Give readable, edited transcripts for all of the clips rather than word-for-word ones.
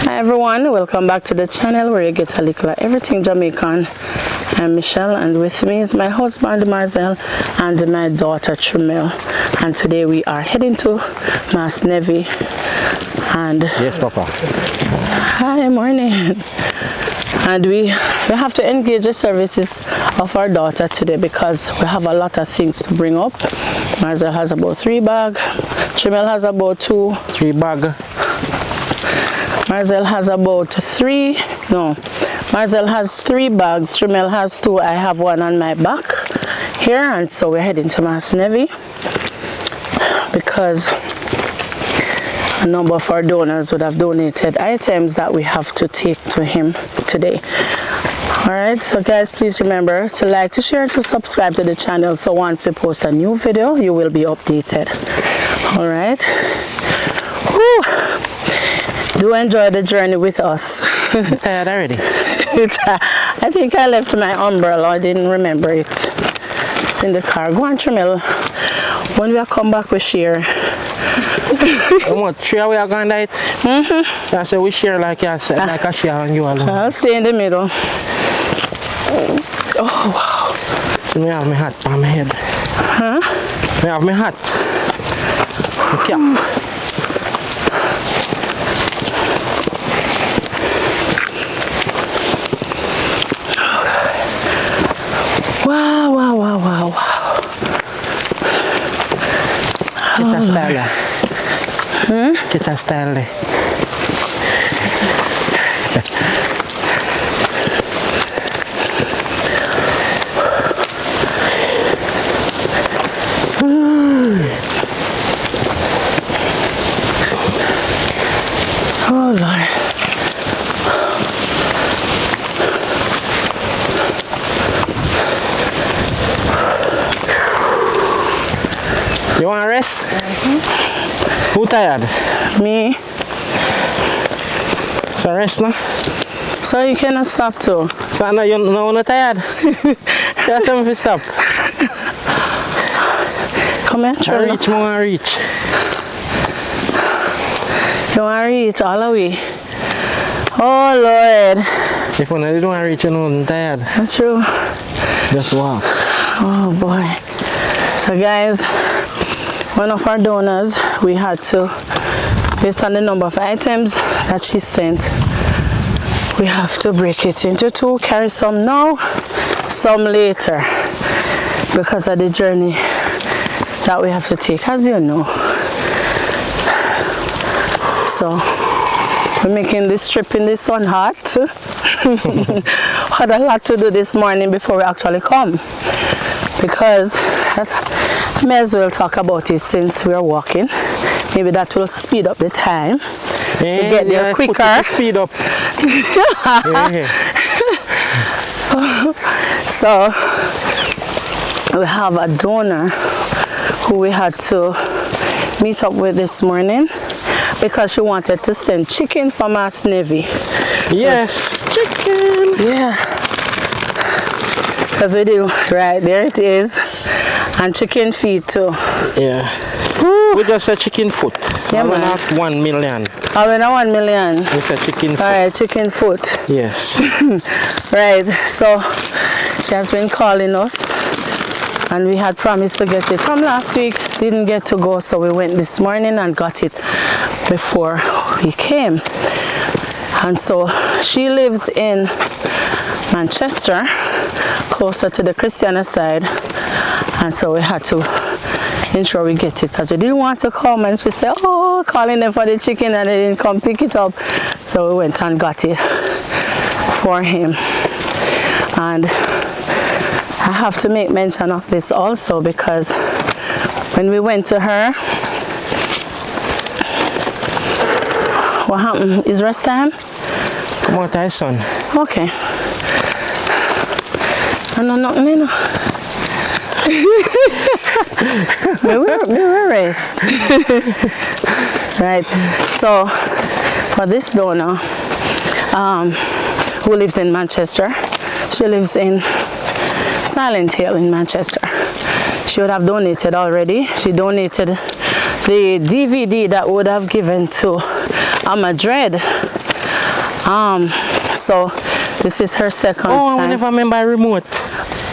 Hi everyone, welcome back to the channel where you get a little of everything Jamaican. I'm Michelle and with me is my husband Marcel and my daughter Trimel. And today we are heading to Mass Nevi. And yes, Papa. Hi, morning. And we have to engage the services of our daughter today because we have a lot of things to bring up. Marcel has about 3 bags. Trimel has about 2. 3 bags. Marcel has about 3. No, Marcel has 3 bags. Trimel has 2. I have 1 on my back here, and so we're heading to Mass Nevi because a number of our donors would have donated items that we have to take to him today. Alright, so guys, please remember to like, to share, to subscribe to the channel so once we post a new video you will be updated. Alright, do enjoy the journey with us. I'm tired already. I think I left my umbrella. I didn't remember it. It's in the car. Go on, Trimel. When we come back, we share. How much? 3 we are going to eat? Yeah, so we share like I said, like I share and you alone. I'll stay in the middle. Oh, wow. So I have my hat on my head. Huh? I have my hat. My cap. Wow, wow, wow, wow, wow. Get a style. Get a style. Oh, Lord. You want to rest? Who tired? Me. So rest now? So you cannot stop too? So now you're not tired? That's something to stop. Come here, I reach, more reach. You want to reach all the way? Oh, Lord. If you don't want to reach, you're not tired. That's true. Just walk. Oh, boy. So, guys, one of our donors, we had to, based on the number of items that she sent, we have to break it into 2, carry some now, some later, because of the journey that we have to take, as you know. So, we're making this trip in the sun hot. Had a lot to do this morning before we actually come, because I may as well talk about it since we are walking. Maybe that will speed up the time. Yeah, to get there quicker. Speed up. So we have a donor who we had to meet up with this morning because she wanted to send chicken from Mass Nevi. Yes, chicken. Yeah. Because we do, right, there it is. And chicken feet too. Yeah. Woo. We just said chicken foot. Yeah, we're man. not 1 million. Oh, we're not 1 million. We said chicken foot. Alright, chicken foot. Yes. Right, so she has been calling us and we had promised to get it from last week. Didn't get to go, so we went this morning and got it before we came. And so she lives in Manchester, closer to the Christiana side, and so we had to ensure we get it because we didn't want to come, and she said, oh, calling them for the chicken and they didn't come pick it up. So we went and got it for him. And I have to make mention of this also because when we went to her, what happened? Is rest time? Come on, Tyson. Okay. No. we will rest. Right. So for this donor, who lives in Manchester, she lives in Silent Hill in Manchester. She would have donated already. She donated the DVD that would have given to Madrid So this is her second Oh, time. I never remember remote.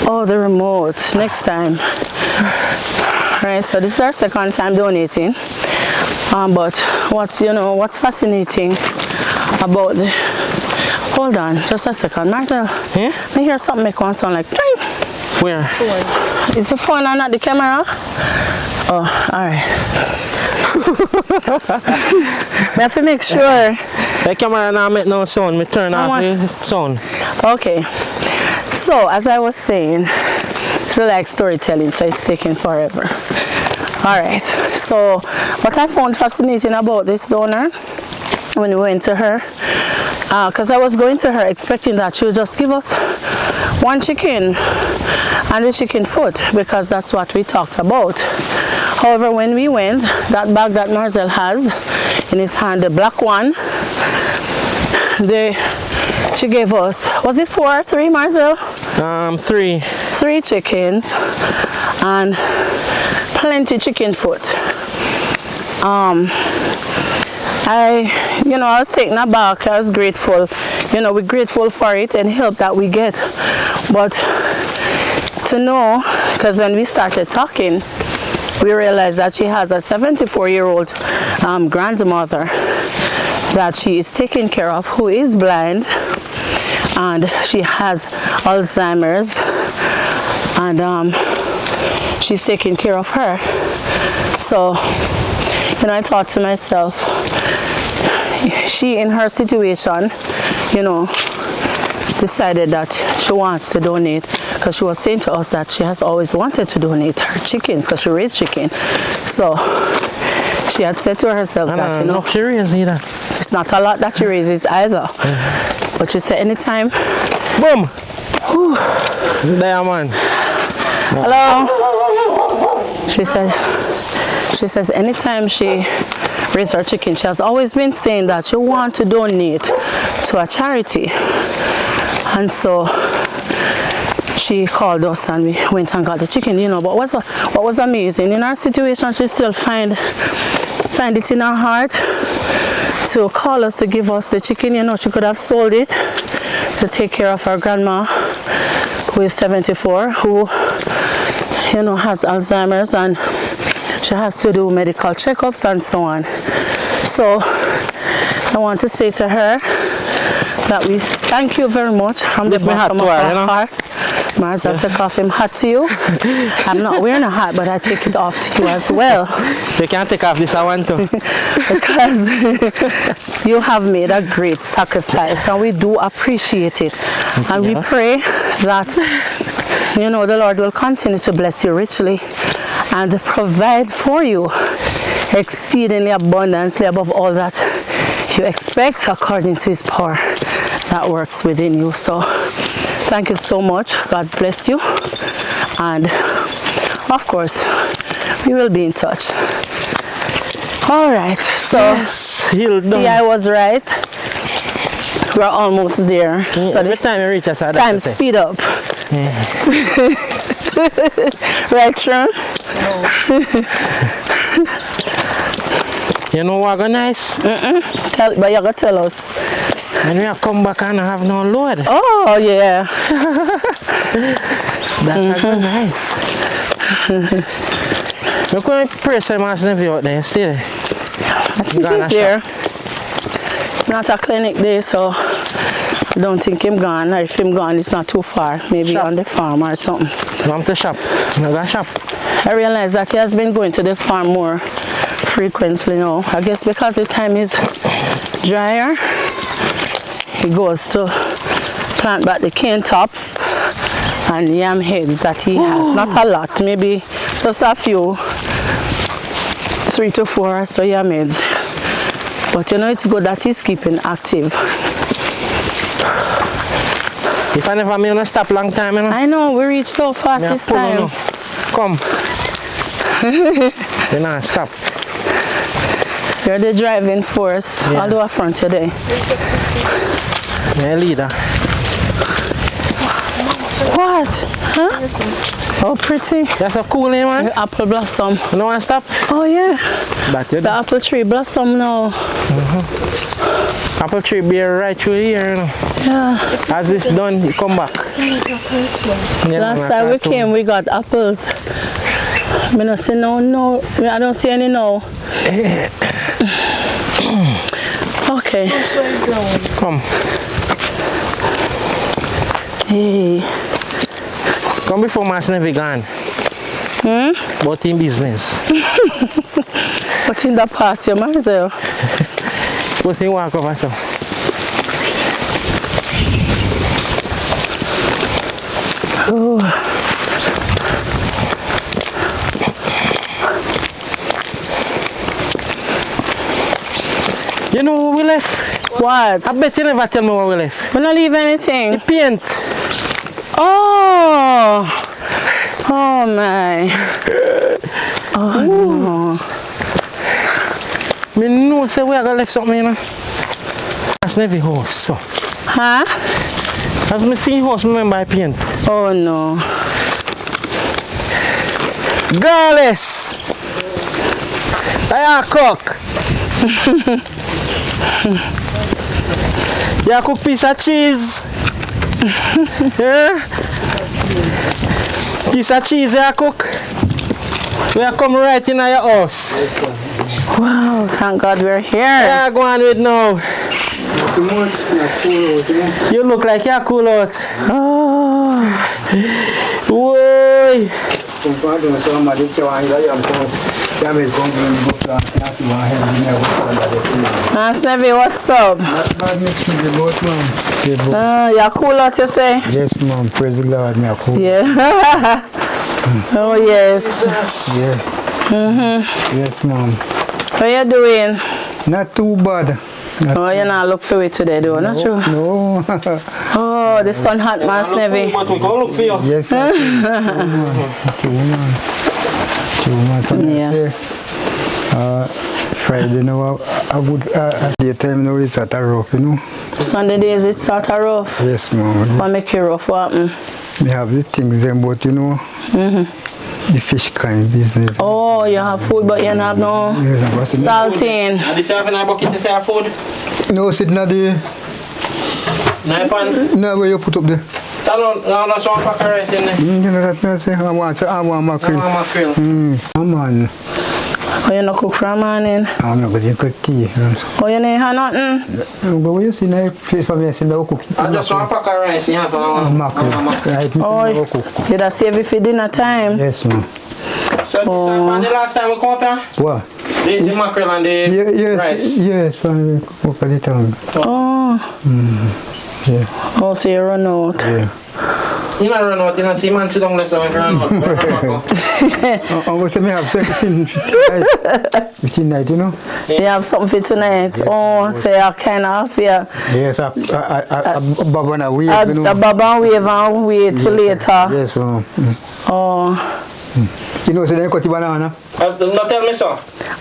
Oh, the remote. Next time. Right, so this is our second time donating. But what's fascinating about the... Hold on, just a second. Marcel, Yeah? I hear something make one sound like... Where? Is the phone and not the camera? Oh, alright. We have to make sure. The camera now make no sound. Me turn off the sound. Okay. So, as I was saying, it's like storytelling, so it's taking forever. Alright. So, what I found fascinating about this donor, when we went to her, because I was going to her expecting that she would just give us one chicken and the chicken foot, because that's what we talked about. However, when we went, that bag that Marcel has in his hand, the black one, she gave us, was it 4 or 3, Marcel? 3. 3 chickens and plenty chicken foot. I was taken aback. I was grateful. We're grateful for it and help that we get. But to know, because when we started talking, we realized that she has a 74-year-old grandmother that she is taking care of, who is blind, and she has Alzheimer's, and she's taking care of her. So, I thought to myself, she in her situation, decided that she wants to donate, because she was saying to us that she has always wanted to donate her chickens because she raised chicken. So she had said to herself that she raises either. It's not a lot that she raises either. But she said anytime. Boom. There, man. Hello. She says anytime she raises her chicken, she has always been saying that she wants to donate to a charity. And so she called us and we went and got the chicken, But what was amazing, in our situation, she still find it in her heart to call us to give us the chicken. She could have sold it to take care of her grandma, who is 74, who, has Alzheimer's, and she has to do medical checkups and so on. So I want to say to her that we thank you very much from the bottom of our heart. Marza, take off him hat to you. I'm not wearing a hat, but I take it off to you as well. You can't take off this, I want to. Because you have made a great sacrifice, and we do appreciate it. And we pray that, the Lord will continue to bless you richly and provide for you exceedingly abundantly above all that you expect, according to his power that works within you. So thank you so much. God bless you. And of course, we will be in touch. All right. So see, I was right. We're almost there. Yeah, so every time you reach us, time speed up. Yeah. Right, Sharon? You know what go nice? But you gotta tell us. When we come back and have no load. Oh yeah. That go nice. We're going to pray some Mass Nevi out there still. I think he's here. It's not a clinic day, so I don't think him gone. Or if him gone, it's not too far. Maybe shop. On the farm or something. Come to shop. No go shop. I realize that he has been going to the farm more frequently now. I guess because the time is drier, he goes to plant back the cane tops and yam heads that he has. Not a lot, maybe just a few, 3 to 4 or so yam heads. But it's good that he's keeping active. If I never may stop long time, I know, we reached so fast this time. Come. You know, stop. You're the driving force. Yeah. I'll do a front today. Yeah, leader. What? Huh? Oh, pretty. That's a cool name, man. The apple blossom. You don't want to stop? Oh, yeah. But you The apple tree blossom now. apple tree bear right through here, you know. Yeah. As it's done, you come back. Yeah, Last time we came, we got apples. I don't see no. I don't see any now. Okay. Come. Hey. Come before Mass Nevi gone. But in business. But in the past, you might as well. What's he walk over so? Oh. You know where we left? What? I bet you never tell me where we left. We don't leave anything. Paint. Oh. Oh my. Oh no. Me know say we are gonna left something, you know. Mass Nevi house, so. Huh? As me see house, me remember I paint. Oh no. Girls! I cook. You cook piece of cheese. Yeah? Piece of cheese you cook. We are come right in your house. Wow, thank God we're here. Yeah, go on with now. You look like you're cool out. Oh. Whoa. Mass Nevi, what's up? You're cool out, you say? Yes, ma'am. Praise the Lord. Me a cool. Yeah. Oh, yes. Yeah. Yes, ma'am. How you doing? Not too bad. Oh, you not look for it today, though, not true? No. Oh, the sun hot, Mass Nevi. Look for you. Yes, sir. Two months. Yeah. Friday now, I would. Daytime now it's at a rough, you know. Sunday days it's sort of rough. Yes, ma'am. What make you rough? What happen? We have the things them, but you know, the fish kind business. Oh, you have food, but you don't have no Yes, what's it? saltine. Are this half in a bucket to say food? No, sit not the. No pan? No, where you put up there. No, that's one pack of rice in there. You know that me say I want mackerel. Mackerel. Come on. Oh, you not cook from morning? I'm not going to cook tea. Oh, you don't have nothing? But what you see now, for me, I see no cooking. I just want a pack of rice. You have Mackerel. Right, Oh, no cook. you just save it for dinner time? Yes, ma'am. So this is the last time we come up here? What? The mackerel and the rice? Yes, from up at the town. Oh. Yeah. Oh, so you run out. Yeah. You don't run out, you don't see man sit down left side and run out. I'm going to say, I have something 15 night, you know? You have something for tonight? Yes, Oh, so you kind of, yeah. Yes, a bob and a wave, you know? A bob and wave and wait till later. Yes, Oh. You know, so they cut the banana. Not tell me so.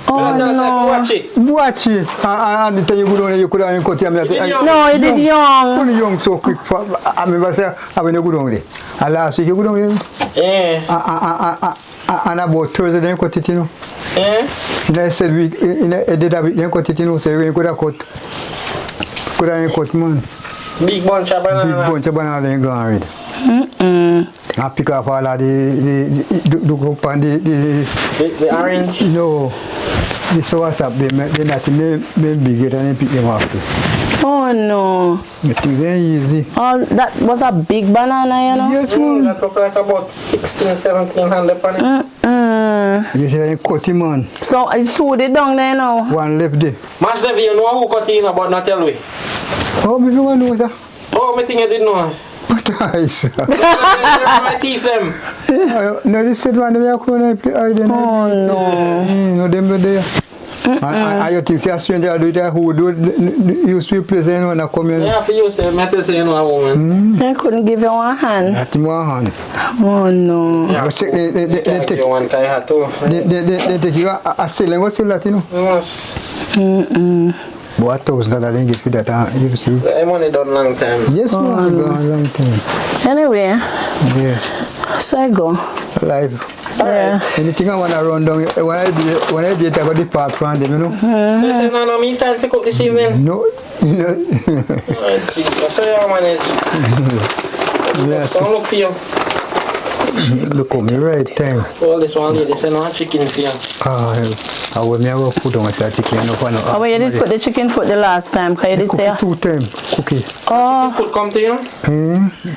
Oh, no. Watch it. Watch it. And the time you go down, you could have cut him. No, you did young. Only young so quick. I remember saying, I went to go down there. And last week you go down there. Yeah. And about Thursday, they cut it, you know. Yeah. And I said, we did have it, they cut it, you know. So we could have cut. Could have cut, man. Big bunch of banana. Big bunch of banana, they gone already. I pick up all of the group and the orange? No. The source up, they not big it and they pick them up too. Oh no. I think they're easy. Oh, that was a big banana, you know? Yes, man. That look like about 16, 1700 on it. You hear cut him, man. So it's two the down there now. One left there. Mass Nevi, you know who cut in but not tell me. Oh, me no one knows that. Oh, me think you didn't know. But I said. My teeth them. No, they said one of them are Oh no. No, them not there. I think say a stranger do it who do used to place anyone that come here. Yeah, for you, say, I tell say you know a woman. They couldn't give you one hand. That him one hand. Oh no. Yeah. They take you one kind of too. they take you a selling. What sell that, you know? Yes. But $1,000 they get for that, you see. The money done long time. Yes, man, gone a long time. Anyway, Yeah. So I go. Live. Yeah. Anything I wanna run down when I did I got the park from them, you know. So you say no me time to cook this evening? No, you know. That's how you manage. Yes. Don't look for you. Look at me right time. All this one lady say no chicken for you. I will never put on my chicken. Oh, but you did put the chicken foot the last time, because you did say... 2 times, cookie. Oh, Chicken food come to you?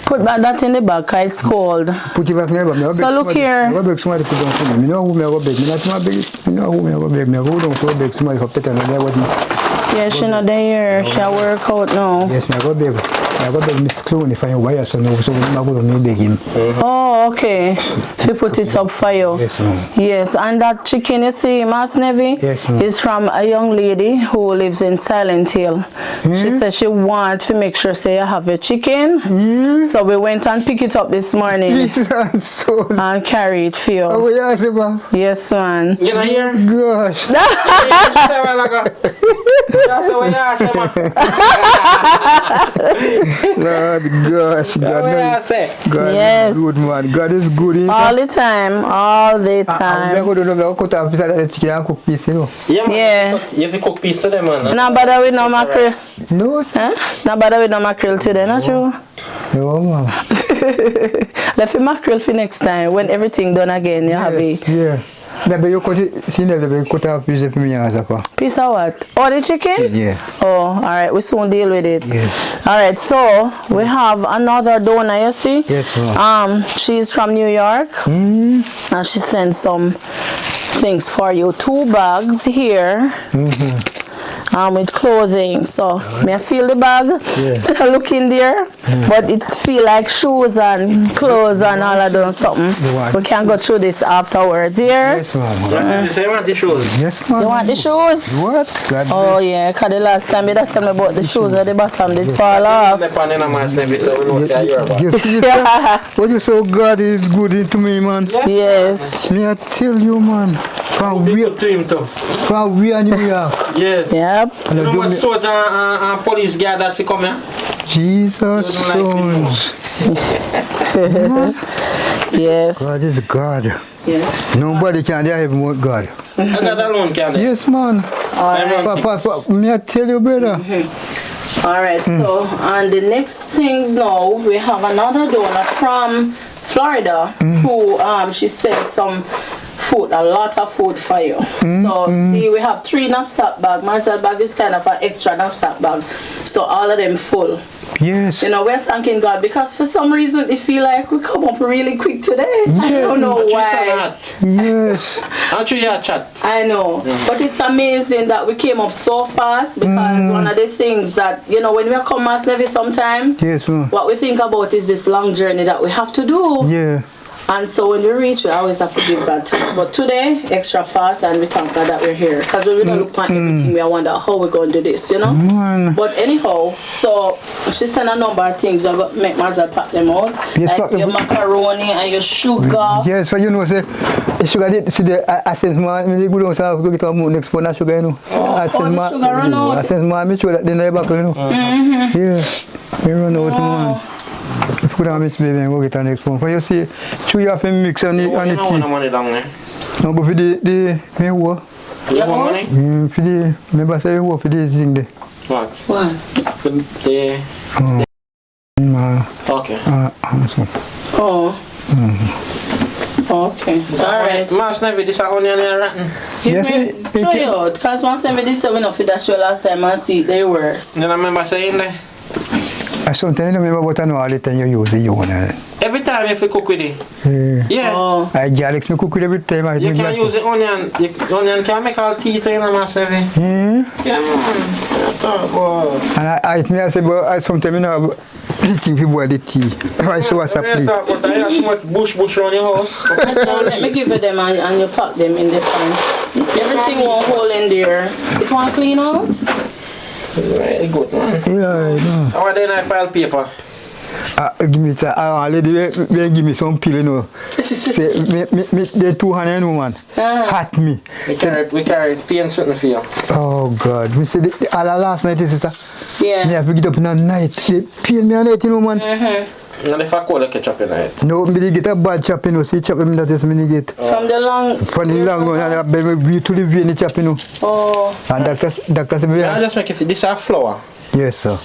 put back that in the bag, because it's cold. Put it back never. So look here. I beg somebody to put down for me. You know who me I go beg. Me not my beg. You know who me I go beg. Me go down for beg somebody for better than that was me. Yeah, she not there. She work out now. Yes, me I go beg. I go beg Miss Clooney if I wire so now, so I go to me beg him. Oh, okay. If you put it up for you. Yes, ma'am. Yes, and that chicken you see, Mass Nevi, Yes, ma'am. is from a young lady who lives in Silent Hill. She said she wants to make sure say you have your chicken. So we went and pick it up this morning So, and carry it for you. oh, yes, ma'am. Yes, man. You know here? Gosh. That's what you say, man. Lord, gosh, God, That's what you say. God Yes. is good, man. God is good. Ain't All the time, all the I'm time. going to cut off the chicken and cook piece, you know. Yeah, man. Yeah. You have to cook piece to them, man. Not bother with no mackerel. No, sir. Huh? Not bother with no mackerel today, not true? No, ma'am. Left the mackerel for next time. When everything done again, you have a Yeah. Maybe you cut it, see, maybe cut off piece for me, Azapa. piece of what? Oh, the chicken? Yeah. Oh, all right. We soon deal with it. Yes. All right. So we have another donor. You see? Yes, ma'am. She's from New York, and she sent some things for you. 2 bags here. With clothing. So may I feel the bag? Yeah. Look in there, but it feel like shoes and clothes and all of them something. We can go through this afterwards. Here. Yes, ma'am. You say want the shoes? Yes, ma'am. You want the shoes? What? God Oh yeah, cause the last time you tell me about the shoes at the bottom did fall off. The pan in a Mass Nevi, so we know that you're about. You see, what you say, God is good to me, man. Yes. Me I tell you, man. From Be we good to him too. from we are New York. Yes. Yep. You know what soldier and police guard that we come here? Jesus, You don't like sons. Yes. God is God. Yes. Nobody can dare even more God. I got alone, can they? Yes, man. Papa, me I tell you, brother. All right. So on the next things now, we have another donor from Florida who she sent some food, a lot of food for you. So see, we have 3 knapsack bag. My bag is kind of an extra knapsack bag, so all of them full. Yes. You know, we're thanking God because for some reason it feel like we come up really quick today. I don't know why. Yes. Aren't you here, chat? I know, but it's amazing that we came up so fast because one of the things that, you know, when we come Mass Nevi sometime, Yes, man. what we think about is this long journey that we have to do. Yeah. And so when we reach, we always have to give God thanks. But today, extra fast, and we thank God that we're here. Because when we don't look at everything, we wonder how we're going to do this, you know? Man. But anyhow, so she sent a number of things. I'm going to make Marza pack them out. Yes, like pack your them. macaroni and your sugar. Yes, but you know, say, sugar, see the essence, man, me go down south, go get a next one, sugar, you know. the sugar run out. Essence, man, me sure that they never back, you know. Yeah, we run out, man. If you could have Miss Baby and go get the next one. For you see, you have to mix on the You know tea. money down there. No, but for the me work. You want money? For the, remember say you work for the thing there. What? What? The okay. So. Oh. Okay. All right. Mass Nevi, this is onion and rotten. Give Yes, me, it show can- you out. Because once I made this 7 of it, that show last time and see they worse. Then I remember saying that I sometimes remember what I know all the time you use the one. every time if you cook with it. Yeah. Oh. I Alex me cook with every time. You can use the onion. The onion can make all teeth in a Mass Nevi. Yeah, man. That's all, boy. And I say, but I sometimes you know the thing people wear the tea. I so what's But I happening. have so much bush around your house. So let me give you them and you pack them in the pan. Everything won't hold in there. It won't clean out? Very good, man. Yeah, I know. How are they in file paper? Give me that. Lady, they give me some pill, you know. Say, me, they 200, you know, man. Hat me. We carry pain something for you. Oh, God. Me say, all last night, sister. Me Yeah. have to get up in the night. They peel me at night, you know, man. And if I call the ketchup in it? No, me get a bad chop, you know. See, chop that is me get. From the long. From the long one, and I be to the vein chop, you know. Oh. And doctor say, I just make it. This is flour. yes, sir.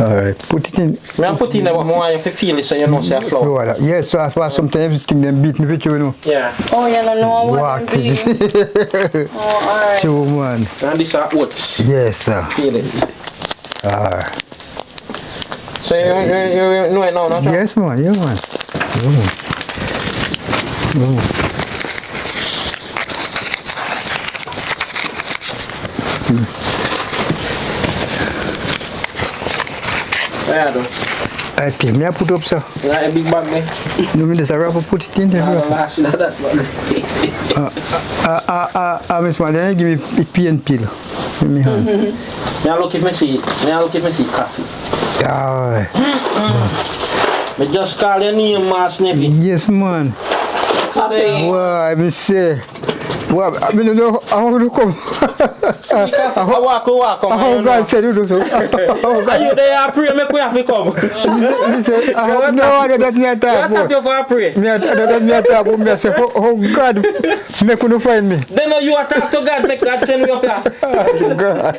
All right, put it in. Me I put in what more you have to feel it so you know say flour. Yes, so for sometimes everything them beat me with you, know. Yeah. Oh, you don't know what Walk them it. Oh, alright. Sure, man. And this are oats. Yes, sir. Feel it. So you know it now, not? Yes, man. Yeah, man. Yeah, do. I think me I put up, sir. Yeah, a big bag there. No, me just wrap put it in there. Last that bag. Miss man, then give me pea and peel. In my hand. Now look if me see coffee. Me just call your name Mass Nevi. Yes, man. Coffee. Why, me say. Well, I mean, know how to come. I walk. How God said you do so. Are you there? I pray. Make we have to come. Listen, I have no idea that me attack. What have you for a pray? Me attack. Me say, how God make you find me. Then you attack to God. Make God send you up here. God.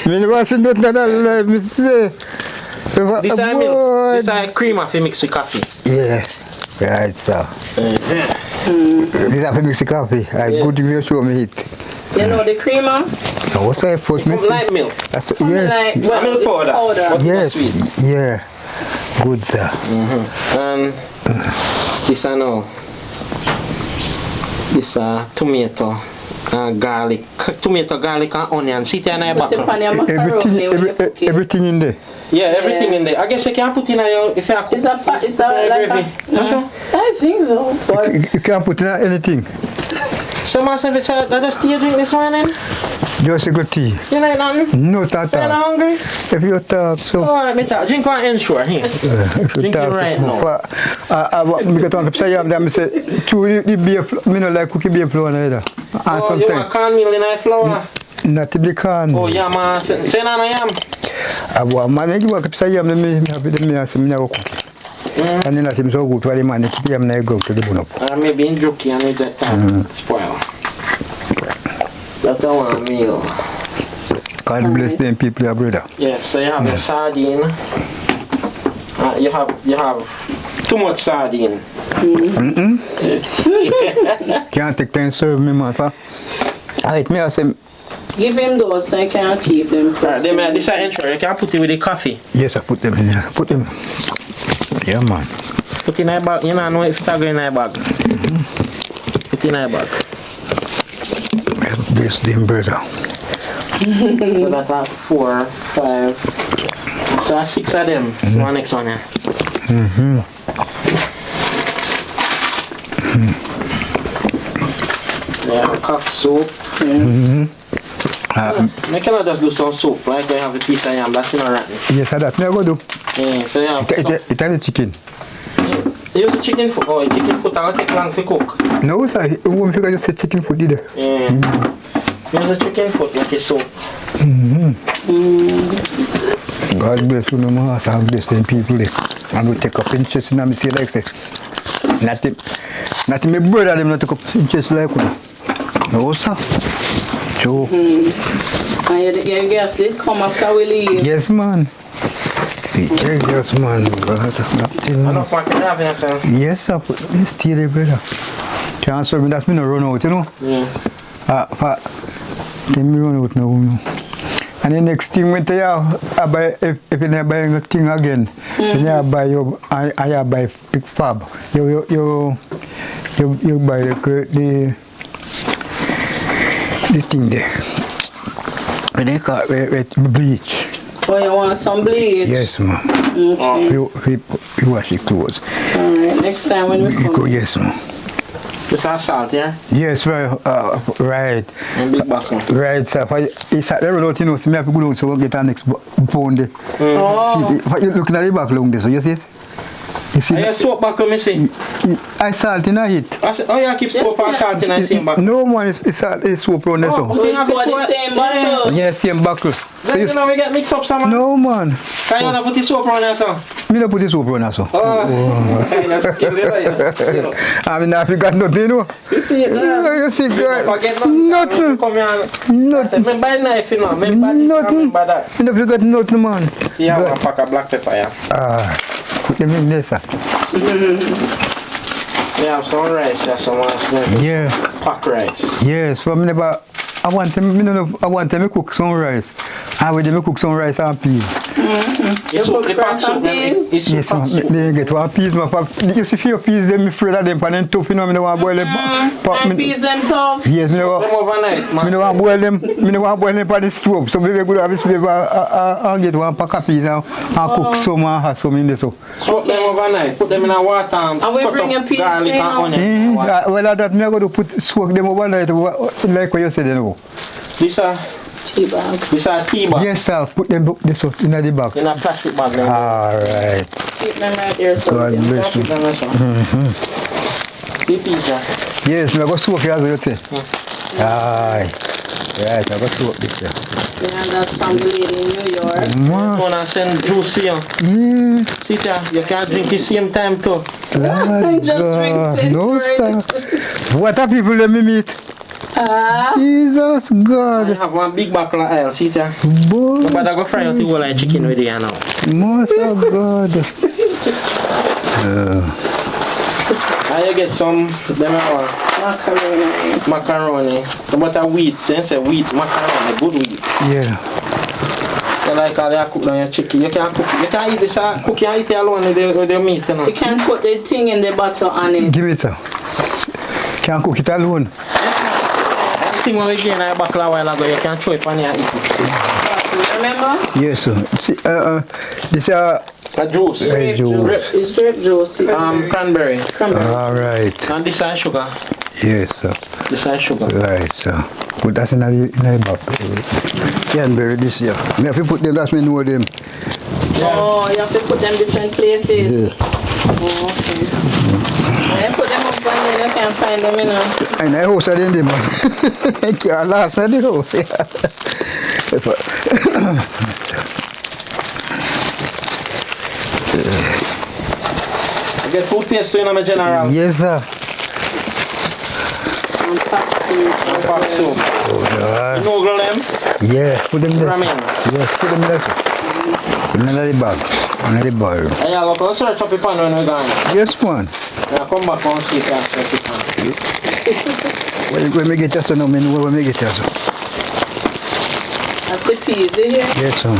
Me never seen nothing like me say. This is milk. This is cream if you mix with coffee. Yes. Right, sir. This is mix coffee. I go to you show me it. You know the creamer? Now, what's that for me? Light milk. Yeah. Like, well, Milk powder. But Yes. sweet. Yeah. Good, sir. And this I know. This tomato, garlic, garlic and onion. See it in your put it on your macaroni when you cook it. Everything in there. Yeah, everything in there. I guess you can put in your if you are It's a like gravy. I think so. But You can't put in anything. So myself is that just tea you drink this morning? Just a good tea. You like nothing? No talk. So you're not hungry? If you talk, so. Alright, me talk. Drink one ensure here. If you Drink it talk, right so. now. I got to say, I say, chew the beer, me no like cookie beer flour either. And Oh, you want cornmeal in your flour? not to be corn. Oh, yam. Say no yam. I want man, you want to say, I me have me never cook. And then I seem so good for the man, it's PM go to the bone up. Maybe in joking and that time spoil. That's one meal. God bless them people, your brother. Yeah, so you have the sardine. You have too much sardine. Can't take time to serve me, man. Alright, me I say, give him those so you can keep them. Right, this is intro. You can put it with the coffee. yes, I put them in there. Put them. Yeah, man. Put in a bag. You know if it's going in a bag. Put in a bag. Bless them, brother. So that's 4, 5. So that's 6 of them. So one next one, yeah. Yeah, cock soup. I cannot just do some soup, like we have a piece of yam, that's not rotten. Yes, that's me I go do. Yeah, so yeah. It's the chicken. Use the chicken foot. Oh, chicken foot, I'll take long to cook. No, sir. You want me to just say chicken food either. Yeah. Use the chicken foot like a soup. God bless you, no more. God bless them people there. And we take up interest in them, see like say. Not my brother, them not take up interest like one. No, sir. Joe. And your guests did come after we leave. Yes, man. Yes, man. Enough man can have here, sir. Yes, sir. This tea there, brother. Can't serve me, that's me no run out, you know. Yeah. Let me run out now. And the next thing when I buy, if you never buy a thing again, then I buy I buy big fab. You buy the thing there. When they call it bleach. Oh, you want some bleach? Yes, ma'am. Okay. You wash your clothes. Alright, next time when we come. Yes, ma'am. This is salt, yeah? Yes, right. Right. And big back one. Right, sir. It's at the road, you know, so I have to go down so we'll get our next pound there. Oh. See, you're looking at the back long there, so you see it? You see, And your soap buckle, me see. I salt in a heat. I said, oh, you keep soap and salt in the same buckle. No man, it's soap around there. So. It's got the same bottle. Yeah, same buckle. So Then you know we get mixed up some. no man. Can you not put the soap around there, so? Me not put the soap around there. So. That's skill, you know. I mean, I forgot nothing, you know. You see it there? You see, girl. Forget Nothing. Come here. I said, Nothing. me buy knife, you know. Me buy this, Nothing. me buy that. You don't forget nothing, man. See, I have a pack of black pepper, yeah. Put them in there, sir. We have some rice, yeah, some Mass Nevi. Yeah. Pack rice. Yes, but I want them to cook some rice. I want them to cook some rice and peas. You put the pack rice soup, and then peas? it's Yes, pack man. soup. They get one piece, man. You see, few peas, them afraid of them, and then tough, you know, I don't want to boil them. And peas them tough. Yes, Them overnight, man. I don't want to boil them. I don't want to boil them on the stove. So maybe I could have this paper and get one pack of peas and cook some and have some in there. So. Soak them overnight. Put them in a water and we cut bring up a piece garlic in, and onion. Well, that me I go to soak them overnight, like what you said, you know. Tea bag. This a tea bag. Yes, sir. Put them this up in the bag. In a plastic bag. All right. Keep them right there. So God bless you. The pizza. Yes, I go soak it as well, you say. Aye. Right, I go soak this, yeah. yeah, that's from the lady in New York. Man. When I send juice here. See there, you can drink the same time too. Just drink it. No, sir. What are people let me meet? Jesus I God. have one big buckle of oil, see there. Boy. But I go fry out the whole like chicken with you now. Most of God. And you get some, them are macaroni. But a wheat, then say wheat, macaroni, good wheat. Yeah. You like how they cook down your chicken. You can cook, you can eat this, cook, you can eat it alone with the meat, you know. You can put the thing in the bottle on it. Give it, sir. Can't cook it alone. Anything when we get in a buckle a while ago, you can throw it on here and eat it. Remember? Yes, sir. See, this A juice. Grape juice. It's grape juice. Cranberry. all right. And this is sugar. Yes, sir. This is sugar. Right, sir. Put that in a bag. Cranberry this year. Me have to put them, that's me know them. Oh, you have to put them different places. Yeah. Oh, okay. I put them up and then you can find them, you know. And I house are in them, man. Thank you. Last night the house, yeah. I get toothpaste in my general. Yes, sir. Pack soup. You know girl them? Yeah, put them there. Ramen. Yes, put them there. Put them in the bag. In the bowl. And you go search up your pan when we're gone. Yes, man. And come back and see if you have search your pan. When we get this, no, when we get this. That's a piece in here. Yes, sir.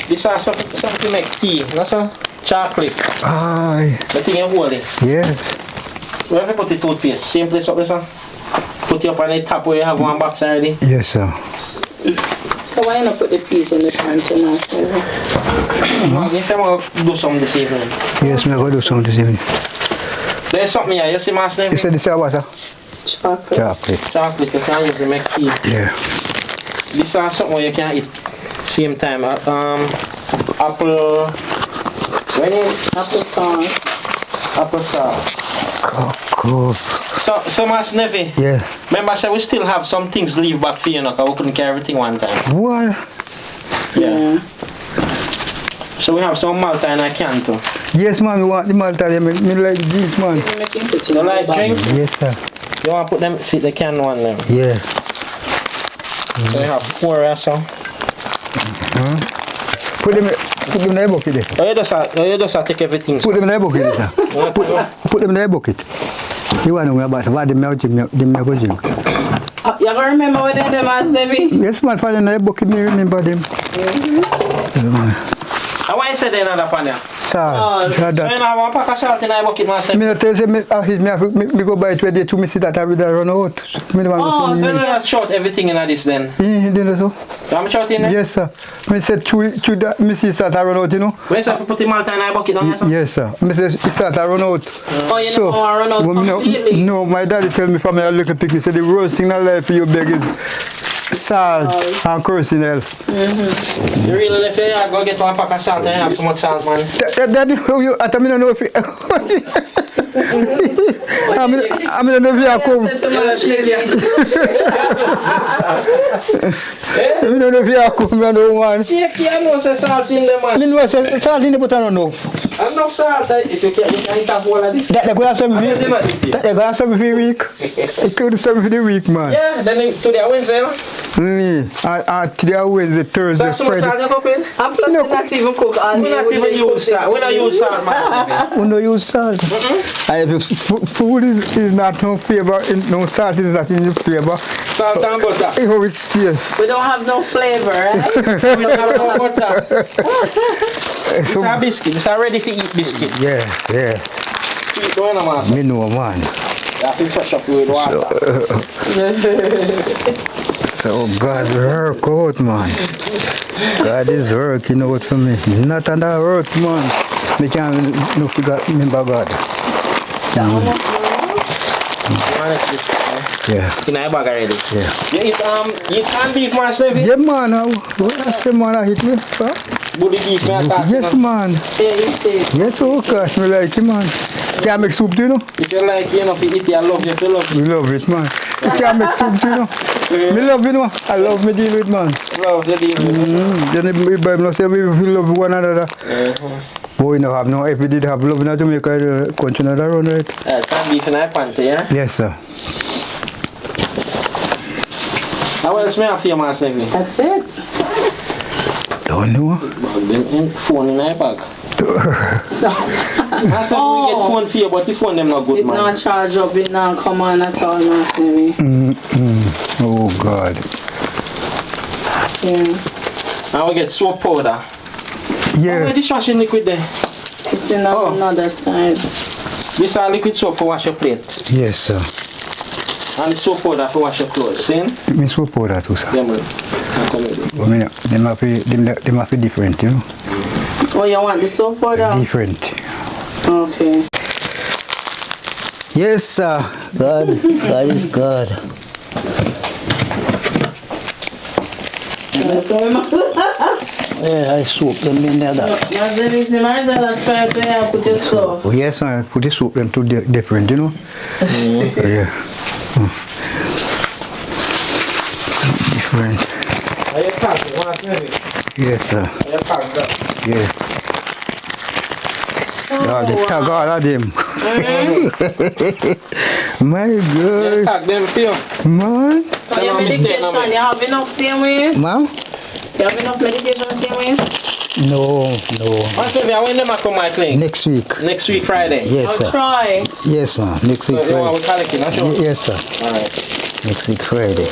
This is something to make tea. That's a chocolate. Aye. The thing you hold it. Yes. Where have you put the toothpaste? Same place up there, sir? Put it up on the top where you have one box already. Yes, sir. So why not put the piece in the container? I guess I'm going to do something this evening. Yes, I'm going to do something this evening. There's something here. You see Mass Nevi? You said this is what, sir? Chocolate. Chocolate. Chocolate. You can use to make tea. Yeah. This is something where you can eat same time. Apple. When is Apple sauce. apple sauce? Cool. So Mass Nevi. Yeah. Remember, I said we still have some things to leave back for you, because we couldn't carry everything one time. What? Yeah. So we have some Malta in a can too. Yes, man, we want the Malta. Me like drinks, man. You like drinks? Yes, sir. You want to put them, see the can one there. Yeah. So you have 4 or so. Put them in the bucket there. Oh, you just take everything. Put them in the bucket there, sir. Put them in the bucket. You want to know about what the milk drink. You ever remember what they did, Mass Nevi? Yes, man, for the bucket, me remember them. And why you say they not up on there? Salt. So you know one pack of salt in a bucket, Mass Nevi? Me not tell you, me go buy it where they to me see that I will run out. Me don't want to So you not short everything in this then? so. So I'm short in there? Yes, sir. Me said me see start to run out, you know. Where you put the Malta in a bucket down there, sir? Yes, sir. Me say it start to run out. Oh, you know how I run out completely? No, my daddy tell me from a little pick, he said the worst thing in life for you beg is salt and curcinel. You really if you go get one pack of salt and have so much salt, man. That you I don't know if I don't know if you come. I don't know if you come, man. Yeah, no salt in there, man. I know salt in the but I don't know. Enough salt, if you can't eat a whole of this. That go have some week. That go have some for the week. It could some for the week, man. Yeah, then today Wednesday, no? Today Wednesday, Thursday, so much Friday. salt you cook in? And plus, we not even cook all We day. not even use salt. We not use salt, man. We don't use salt. Food is not no flavor. No salt is not in the flavor. Salt and butter. How it tastes. We don't have no flavor, right? We don't have no butter. It's a biscuit. It's a ready to eat biscuit. Yeah. Sweet one, man. Me know, man. You have to fresh up with water. So God work out, man. God is working out for me. Not under work, man. Me can't no forget remember God. Yeah. In a bag already. Yeah. You eat canned beef, Mass Nevi? Yeah, man. What say, man? I hit me, huh? Bully beef, man. Yes, man. Yeah, eat it. Yes, oh gosh, me like it, man. Can't make soup, you know. If you like, you know, if you eat it, I love you. If you love We love it, man. You can't make soup, you know. Me love it, man. I love me deal with, man. love the deal with it. Then the Bible say we love one another. But we don't have no, if we did have love in Jamaica, the country not around, right? Canned beef in a pantry, yeah? Yes, sir. How else may I feel, Mass Nevi? That's it. Don't know. Then phone in a bag. So, Mass Nevi, we get phone for you, but the phone them not good, it man. not charge up, it not come on at all, Mass Nevi. Oh, God. Yeah. And we get soap powder. Yeah. Oh, dishwashing liquid there. It's in another side. This is liquid soap for wash your plate. Yes, sir. And the soap powder for wash your clothes. See? Me soap powder too, sir. Yeah, man. But me, them have to be different, you know. Oh, you want the soap powder? Different. Okay. Yes, sir. God is God. Yeah, I soap them in there. Mass Nevi, see Marcella spray there, put your stuff. Oh, yes, sir. Put the soap them too different, you know. Yeah. Different. Are you packing, Mass Nevi? Yes, sir. Are you packing that? Yeah. Oh, they tag all of them. My You God. pack them for you. Man. So your medication, you have enough same way? Ma'am? You have enough medication same way? No. Mass Nevi, when them come my clinic? Next week. Next week, Friday. Yes, I'll sir. try. Yes, sir. Next week So you want Friday. to collect it, not sure? Yes, sir. Alright. Next week Friday.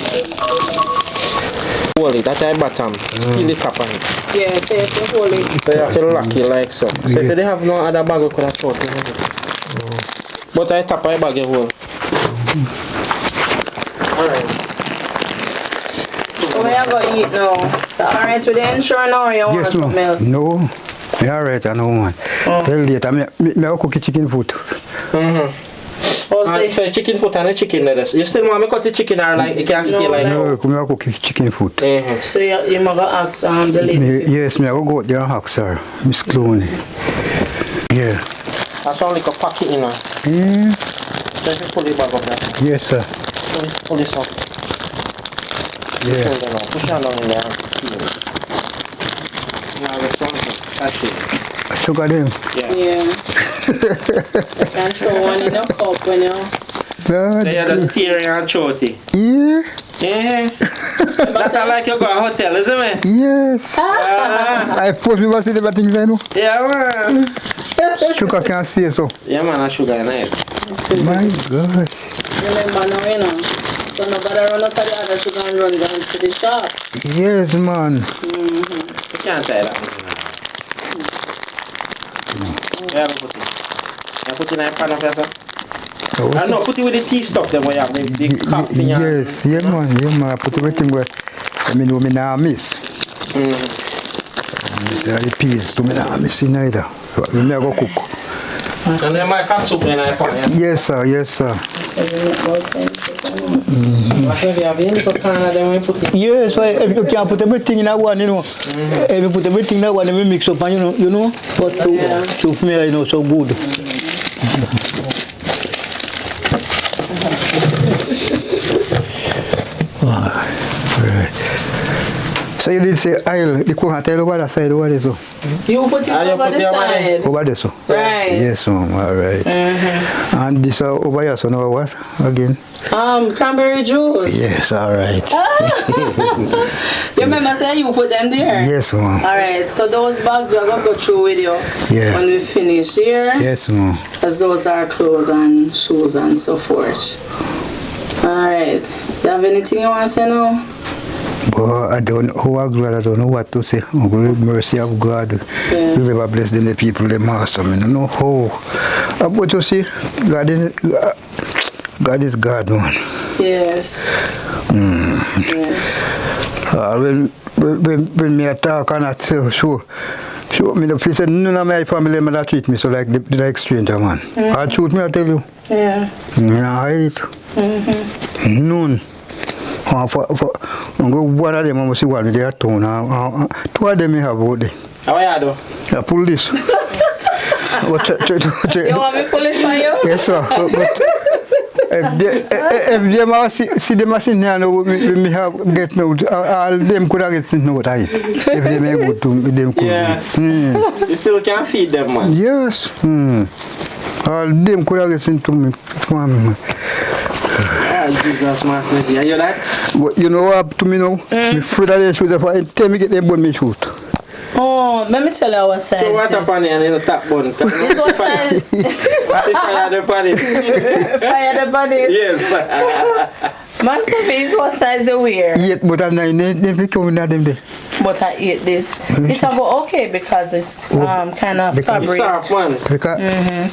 Hold it at the bottom. Feel the top on it. Yeah, so if you hold it. So you have to lock it like so. So if you have no other bag, you could have thought it. But I tap my bag you hold. Alright. So where you going to eat now? Alright with the insurance or you want Yes, something ma'am. else? No. Yeah, right, I know, man. Tell later, me cook chicken food. Oh, So chicken foot and a chicken lettuce. You still want me cut the chicken or like it can stay like No, come here, cook chicken food. So you might ask the lady. Yes, me I will go out there and ask her, Miss Clooney. Yeah. That's only a packet in there. So if you pull it back up there. Yes, sir. Pull this up. Yeah. Push it down in there and feel it. Now the front catch it. Sugar them. Yeah. Can throw one in a cup when you. So you just tear it and throw it. Yeah. Yeah. That's like you go to a hotel, isn't it? Yes. I suppose we must see the things I know. Yeah, man. Sugar can't say so. Yeah, man, that's sugar in it. My gosh. Remember now, you know. So nobody run up to the other sugar and run down to the shop. Yes, man. You can't tell that. Yeah, put it. You put it in a pan of yourself. No, put it with the tea stuff then where you have the coffee. Yes, yeah, man. Yeah, man. I put everything where I know me now miss. The peas to me now miss in either. We never go cook. And then my cat soup in a pan, yeah? Yes, sir. Yes, sir. Yes, why you can't put everything in that one, you know. If you put everything in that one, and we mix up, and you know, but to smell, you know, so good. Right. So you did say aisle, the coconut tail over that side, over there, so? You put it over the side. Over there, so? Right. Yes, ma'am, all right. And this over here, so now what, again? Cranberry juice. Yes, all right. You remember saying you put them there? Yes, ma'am. All right, so those bags we're going to go through with you when we finish here. Yes, ma'am. Because those are clothes and shoes and so forth. All right. You have anything you want to say now? But I don't know how God, I don't know what to say. Oh, the mercy of God will ever bless them, the people, the master. I don't know how. But you see, God is God, man. Yes. Yes. When me talk and that, so me the place said none of my family member treat me so like stranger, man. I truth me, I tell you. Yeah. Me not hide it. None. One of them, I must see one they are town. Two of them I have out there. How are you do? I pull this. You want me to pull it for you? Yes, sir. But if them see them sitting here now, me have get out. All them could have get sitting out. If they may go to them could. Yeah. You still can't feed them, man. Yes. All them could have get sitting to me. Jesus, Mass Nevi. Are you that? But you know what to me now? Me afraid of them shoes. If I tell me get them bun me shoot. Oh, let me tell you what size So what this. upon and in the top bun? This what size? Fire the body. Fire the body. Yes. Mass Nevi is what size you wear. 8, but I'm 9. They come in them there. But I ate this. It's about okay because it's kind of Because fabric. It's soft, man. Because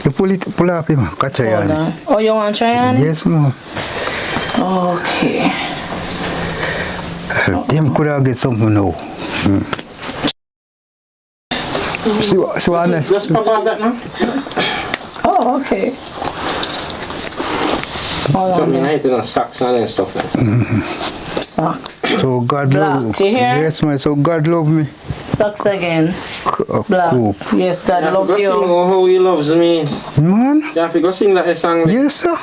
you pull up him, catch a Hold yarn. on. Oh, you want to try on it? Yes, ma'am. Okay. Them could have get something now. So honest. Just pop off that now. Oh, okay. Hold So on. I mean, I eat in socks and stuff like Socks. So God love Black, you hear? Yes, man. So God love me. Socks again. Black. Cool. Yes, God love you. you. How he loves me. Man. You have to go sing that song. Yes, sir.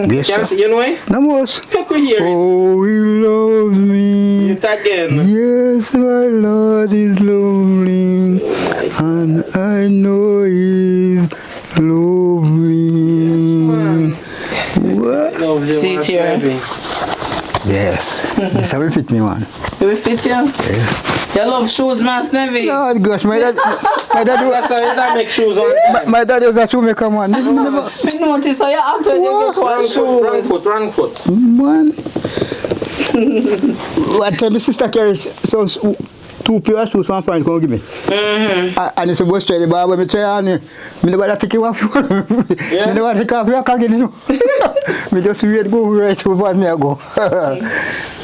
Yes, Can sir. you know it? No more. Look, we hear it. Oh, he loves me. It again. Yes, my Lord is lonely, and I know He loves me. What? Loves you, See it Mass here. Nevi. Yes. This how we fit me, man. Do we fit you? Yeah. You love shoes, Mass Nevi? Oh gosh, my dad That's how you don't make shoes on time. my dad was a shoemaker, man. I notice how you act when you get one shoes. Wrong foot. Man. One time my sister carried some 2 pair of shoes one friend come give me. And he said, boy, straight the bar when me try on it. Me never take it off. Me never take off your again, you know. Me just wait go right over me I go.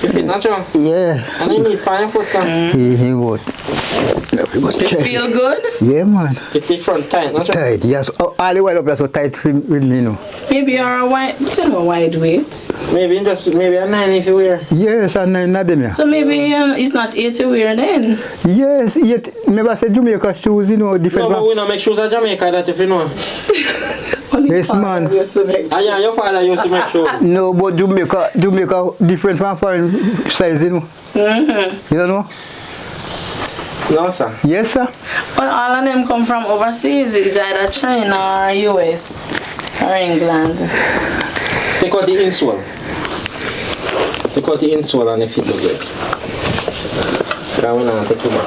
You fit natural. Yeah. And you need fine foot. He would. You feel good? Yeah, man. You take front tight, natural. Tight, yes. All the way up there so tight with me, you know. Maybe you're a wide, tell me a wide weight. Maybe a 9 if you wear. Yes, and not them, yeah. So maybe it's not 80 wear then. Yes, yet never said Jamaica shoes, you know, different. No, but we don't make shoes at Jamaica, that if you know. Yes, man. Ah, yeah, your father used to make shoes. No, but Jamaica different from foreign size, you know. You don't know? No, sir. Yes, sir. But all of them come from overseas. It's either China or US or England. Take out the insole. Take out the insole and the fit look good. That one I'll take it back.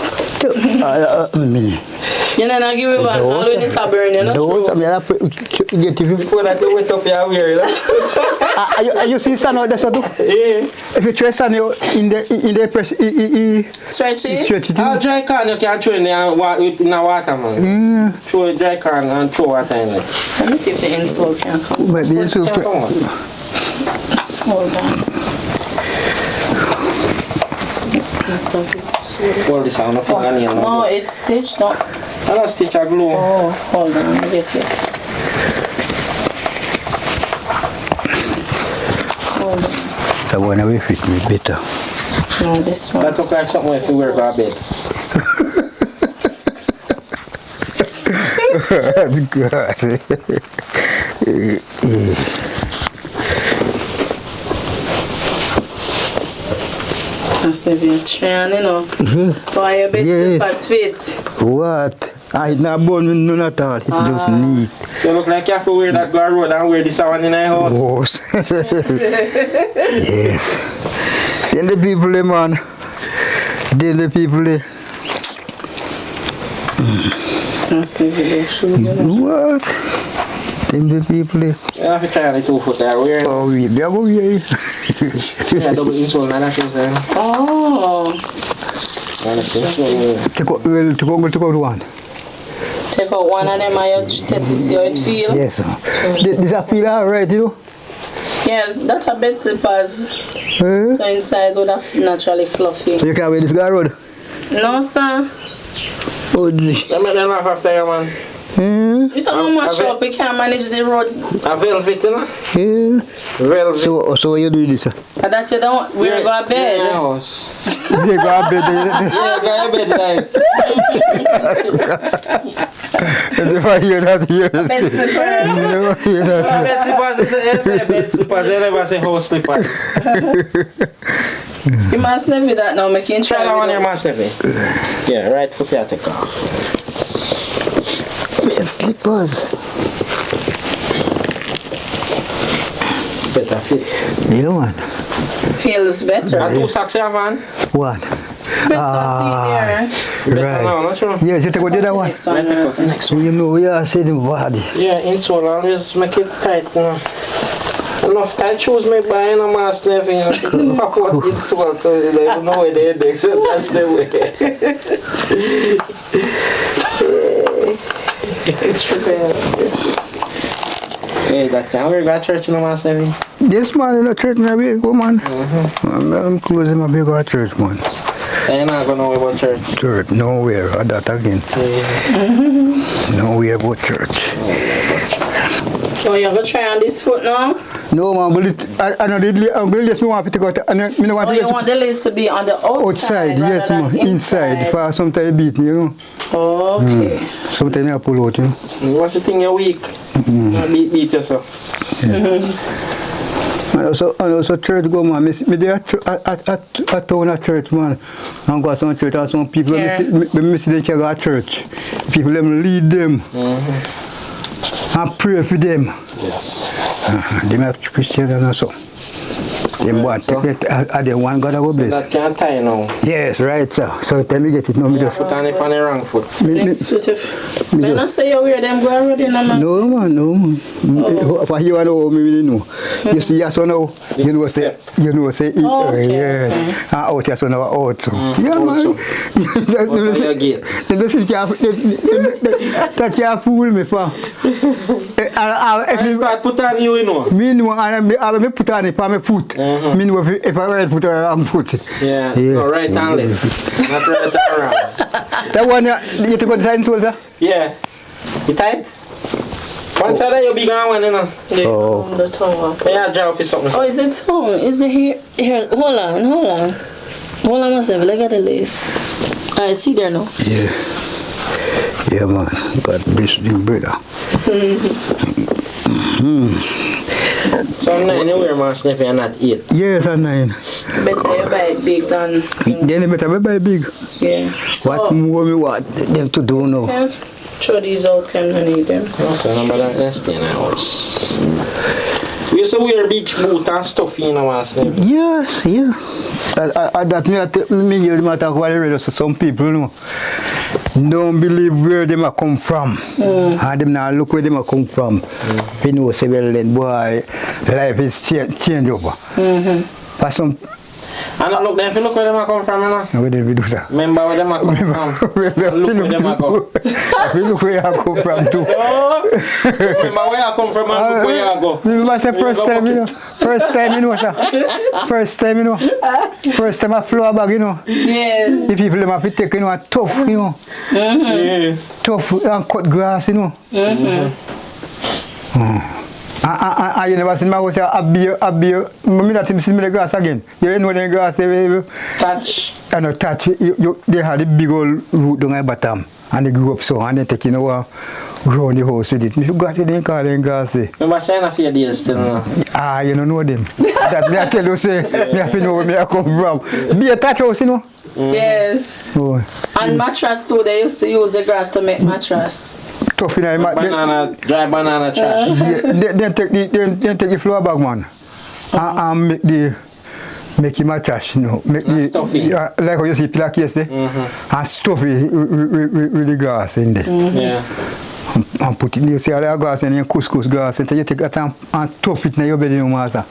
You know, I give you back. All when it's a burn, you know. No, I mean, I get you. Before that, you wait up your wear, You see sun out there, so too? Yeah. If you try sun in the press, Stretch it. stretch it. Dry can you can throw in the water, man. Throw a dry can and throw water in it. Let me see if the insole can come. But the insole Come on. Hold on. Hold this on the fingernail. No, it's stitched. No. I don't stitch a glue. Oh, hold on. Let me get it. That one will fit me better. No, this one. That look like something if you wear for a bed. God. Mass Nevi a train, you know. Why your bed slippers fit? What? I not born with none at all. It just neat. So you look like you have to wear that guard road and wear this one in the house. Oh. Yes. Then the people, man. Then the people. Mass Nevi love shoes, you know. What? Then the people. You have to try the 2 foot there. Wear. Oh, we go here. Yeah, double insole and that shoes there. Oh. Take out one. Take out one of them and you test it, see how it feels. Yes, sir. Does that feel alright, you know? Yeah, that's a bed slippers. Eh? So inside would have naturally fluffy. So you can't wear this guy road? No, sir. Oh, Let me laugh after you, man. You don't know much up, you can't manage the road. A velvet, you know? yeah. Velvet. So what you do this, sir? And that you don't, we're going to bed. In the house. You go to bed. Yeah, go to bed like. If I hear that, yes. Bed slippers. You never hear that, sir. Bed slippers, it's a bed slippers. You never say house slippers. You must never that now, make you Try try that one here, it. Mass Nevi. Yeah, right foot you take off. Bed slippers. Better fit. Yeah, man. Feels better. And 2 socks you have on? What? Better see there. Better now, not true? Yes, you take out the other one. Next one, Better cut the next So you know, yeah, I said the body. Yeah, insole always make it tight, you know. Enough tight shoes make buy in a Mass Nevi, you know. Fuck what insole, so you don't even know where they're there. That's the way. It's prepared. Hey, that can we go to church in a Mass Nevi? Yes, man, in the church, I go, man. I'm closing my big church, man. You're not going to know about church? Church, nowhere, that again. Nowhere about church. Oh, you have to try on this foot now? No, man, but I know I'm going to just want to take out, and I don't want Oh, to you just want the lace to be on the outside? outside, yes, rather man, than inside, for sometimes beat me, you know. Okay. Sometimes I pull out, you know. What's the thing you're weak? Beat yourself. And also church go, man. Me there at town at church, man. And go to some church and some people, Yeah. me see they can go to church. People them lead them. And pray for them. Yes. Them have Christian and so. Them want So- take it, they want God to go bless. That can't tie now. Yes, right, sir. So tell me get it, no, me just. Put on it on the wrong foot. Next foot if... When I say you wear them, go already in a man. No, man, no, man. For you know, me really know. You see, yes or no? You know, say, Okay, yes. okay. And out, yes or no, out. So. Yeah, out, man. so. Out on your gate. That can't fool me, for. I start put on you, you know. Me know, and I put on it for my foot. Me know if I right foot or wrong foot. Yeah. No, right and left. Not right and wrong. That one, you take out the side shoulder? Yeah. You tight? One side you big on one, you know. Oh. The tongue up. Yeah, drop it something. Oh, is it tongue? Is the hair? Here, hold on. Hold on a second. Look at the lace. Alright, see there now. Yeah. Yeah, man. God bless them, brother. So 9 you wear Mass Nevi and not 8. Yes, and 9. Better you buy it big than... Then you better buy big. Yeah. So, What more me want them to do now? can't throw these out, can I need them? Also, number that stay in the house. We used to wear big boot and stuff in a Mass Nevi. Yes, yeah. That me hear them talk about the radio, so some people, you know, don't believe where them a come from. And them now look where them a come from. You know, say, well then, boy, life is change over. For some, And look, if you look where them a come from, you know. where they do, sir? Remember where them a come from. Look where them a come. Look where I come from too. Oh, remember where I come from and look where I go. Remember say first time, you know. First time, you know, sir. First time, you know. First time I flow bag, you know. Yes. The people them have to take, you know, tough, you know. Yeah. Tough and cut grass, you know. You never seen my house a beer. Me not see me the grass again. You know the grass Touch. I know touch. They had a big old root down at bottom, and they grew up so, and they take grow the house with it. You got it in call them grass. Remember saying a few days still now? You don't know them. That me I tell you say, me have to know where me I come from. Be a touch house, you know. Yes. Oh. And mattress too, they used to use the grass to make mattress. Tough in Banana, dry banana trash. Then take the floor bag, man, and make him a trash, you know. Make the stuffy. like how you see pillowcase there, and stuff it with the grass in there. Yeah. And put it, you see all the grass in your couscous grass, and you take that and stuff it in your bed, you know, master.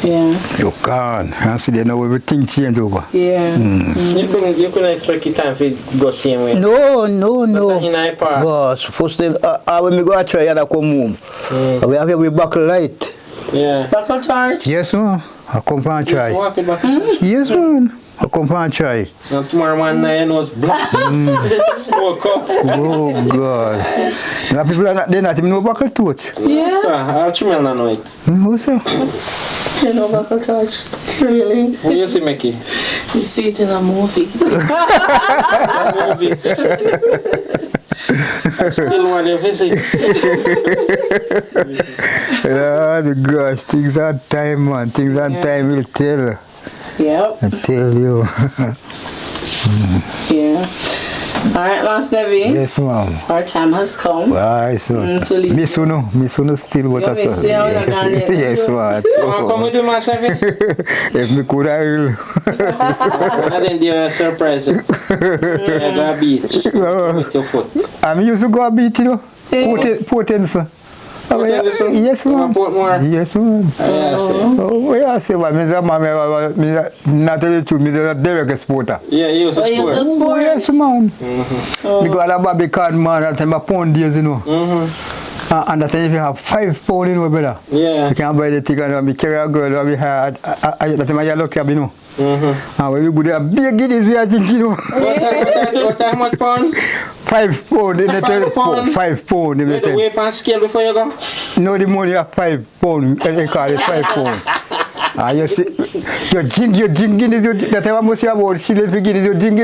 Yeah. You can't. And see there now everything change over. Yeah. You couldn't expect your time to go same way. No. But in a park. Boss, first thing, when we go to try, I come home. We have a buckle light. Yeah. Buckle torch? Yes, man. I come and try. Walk it back. Yes, man. I come and try. And tomorrow morning, your nose black. Smoke up. Oh, God. Now people are not, they're not even no buckle torch. Yeah. Sir, I'll try me know it. Who's that? You know buckle torch? Really? What you see, Mickey? You see it in a movie. Movie. I still want to visit. Oh, gosh, things are time, man. Things are time will tell. Yep. I tell you. Yeah. Alright, Mass Nevi. Yes, ma'am. Our time has come. Why, so? To leave. Miss Uno still what I miss you, Yes, man. You want to come with you, Mass Nevi? If me could, I will. I didn't do a surprise. I go to beach with your foot. I used to go a beach, you know. Potence. Yes, ma'am. Yes, ma'am. Oh, yes, ma'am. Me not tell you true. Me a direct sporter. Yeah, you was a sport. Oh, yes, ma'am. Me go to a baby card, man. That time I pound days, you know. And that time if you have 5 pounds, you know, brother. Yeah. You can buy the ticket and me carry a girl and we had. That time I had lucky, you know. And when we go there, big guineas we are drinking, you know. What time much pound? 5 pounds in the 5 pounds. 5 pounds in the You have to weigh on scale before you go? No, the money are 5 pounds. They call it 5 pounds. You see, you drink Guinness. That time I must say about shilling for Guinness. You drink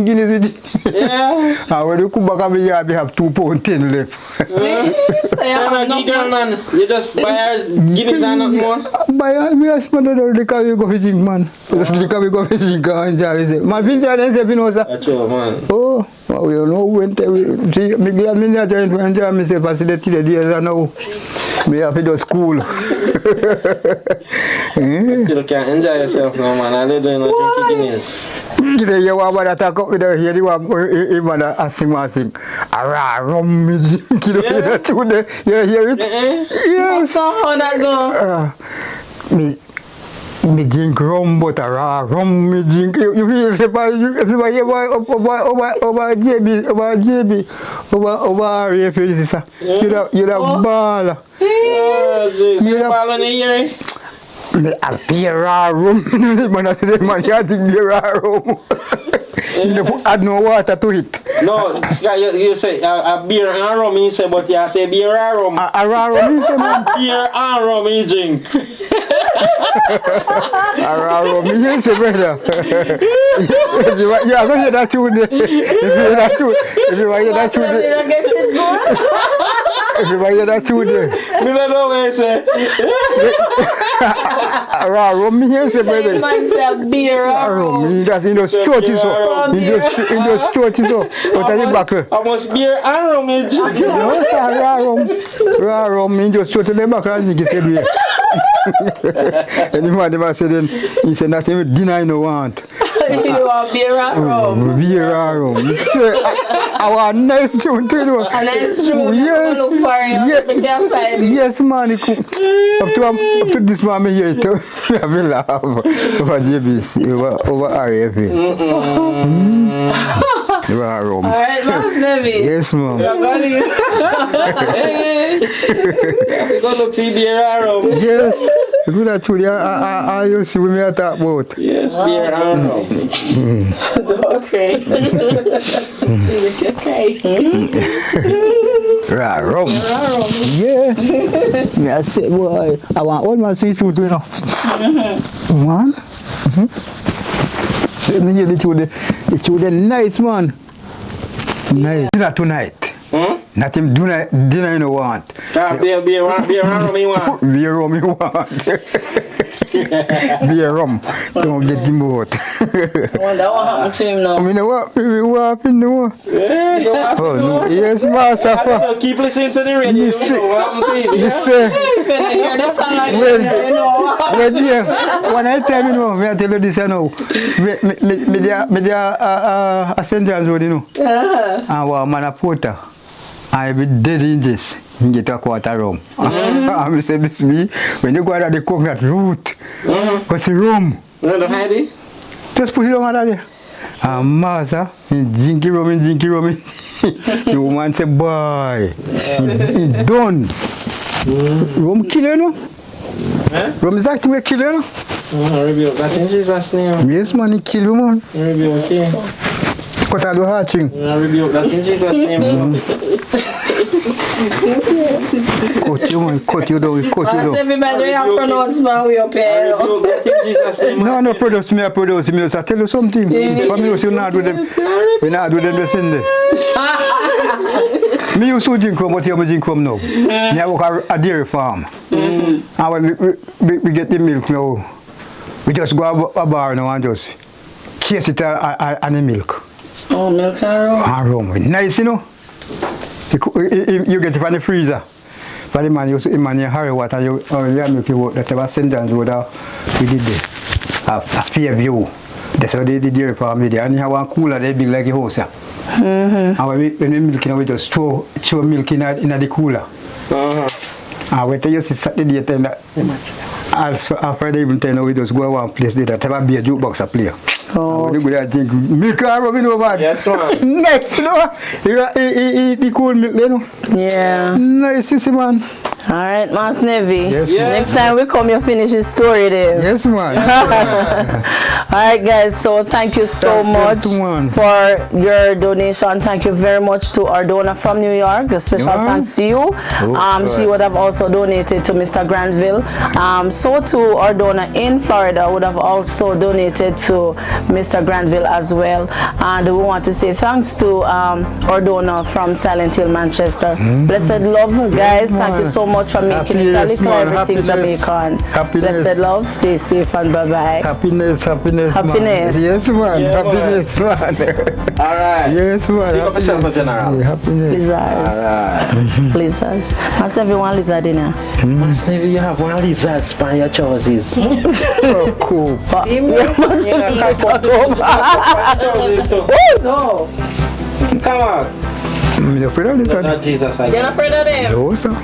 Guinness. Yeah. And when you come back at me, we have 2 pounds 10 left. Yes, I have no girl, man. You just buy her Guinness and not more? Buy her, we are spending the liquor we go to drink, man. Just liquor we go to drink and enjoy. My filter then say, you know, sir. That's all, man. Oh, well, we don't know when we see, me glad me not trying to enjoy myself as the days I know. Me have to do school. You still can't enjoy yourself now, man. I live in a drinking Guinness. You want to talk up with the hear you want to sing. Rum me drink. You hear it? Yes. So how that go? Me drink rum, but rum me drink. You feel if everybody over JB, over references, you da ball. You ball on the ear. Me a beer rum. Man, I say man, you drink beer rum. You don't add no water to it. No, you say a beer and rum, you say, but you say beer and rum. A rum, you say, man. Beer and rum, you drink. A rum, you say, brother. You are going to hear that tune. If you want to hear that tune. If you want to hear that tune. Me don't know what you say. A rum, you say, brother. Man say beer rum. That's in those churches. In those churches, what are the buckle? I must beer and rum, you drink. No, sir, raw rum, in just short to the buckle and you get it away. And the man never said, he said, nothing with dinner I don't want. You want beer rum? Beer rum. I want a nice tune too, you know. A nice tune. Yes. Look for you. Yes, man. Up to this moment here, I will laugh over JBC, over RFA. Raw rum. Alright, Mass Nevi. Yes, ma'am. We go to beer and rum. Yes. Good at you. I you see we may talk about. Yes, beer and rum. Okay. Right, rum. Yes. Me I say, boy, I want all my seafood, you know. Man. Let me hear the children nice, man. Nice. Dinner tonight. Not him dinner you know want. Beer and rum you want. Beer rum you want. Beer rum. Don't get him out. I wonder what happened to him now. I mean, what happened now? Yeah, you want Oh, no. Yes, master. keep listening to the radio. You see, What happened to you? you see. If you hear the song like that, you know. When I tell you now, I tell you this, you know. Me a St. John's Road, you know. And one man a porter. I be dead in this. He get a quarter rum. I say, this me, when you go out of the coconut root, because the rum. No, don't hide it. Just put it on there. And master, he drink it. The woman say, boy, he done. Rum kill you, no? Rum is actually kill you, no? Rebuke that in Jesus' name. Yes, man, he kill you, man. Rebuke it. Cut out the hard thing. Rebuke that in Jesus' name. Cut you down. Everybody have pronounced my way up here. Rebuke that in Jesus' name. No, produce me. I tell you something. But me also not do them. We not do them the same day. Me used to drink rum, but I drink rum now. Me I work at a dairy farm. And when we get the milk now, we just go a bar now and just chase it and the milk. Oh, milk and rum. And rum. Nice, you know. You get it from the freezer. But the man, you hurry water, you milk you that was St. John's Road, we did there. A Fairview. That's how they did the dairy farm there. And you have one cooler, they big like a house. And when we milk, we just throw milk in the cooler. And when they used to set the date, and also after they even tell we just go to one place there that have a beer jukebox a play. Oh. When you go there drink milk and rum, you know what? Yes, man. Next, you know, the cool milk, you know. Yeah. Nice, you see, man. All right, Mass Nevi. Yes, Yeah. Next time we come, you finish the story there. Yes, man. All right, guys. So thank you so much for your donation. Thank you very much to our donor from New York. A special thanks to you. She would have also donated to Mr. Granville. So too, our donor in Florida would have also donated to Mr. Granville as well. And we want to say thanks to our donor from Silent Hill, Manchester. Blessed love, guys. Thank you so much for making it a little everything Jamaican. Blessed love. Stay safe and bye-bye. Happiness. Happiness. Yes, man. Yeah, Happiness, man. All right. Yes, man. Pick up yourself a general. Happiness. Lizards. Lizards. Must everyone lizard in here? Mass Nevi, you have one lizard span your choices. Oh, cool. No. Come on. I'm afraid of this. Not Jesus. You're not afraid of them? No, sir.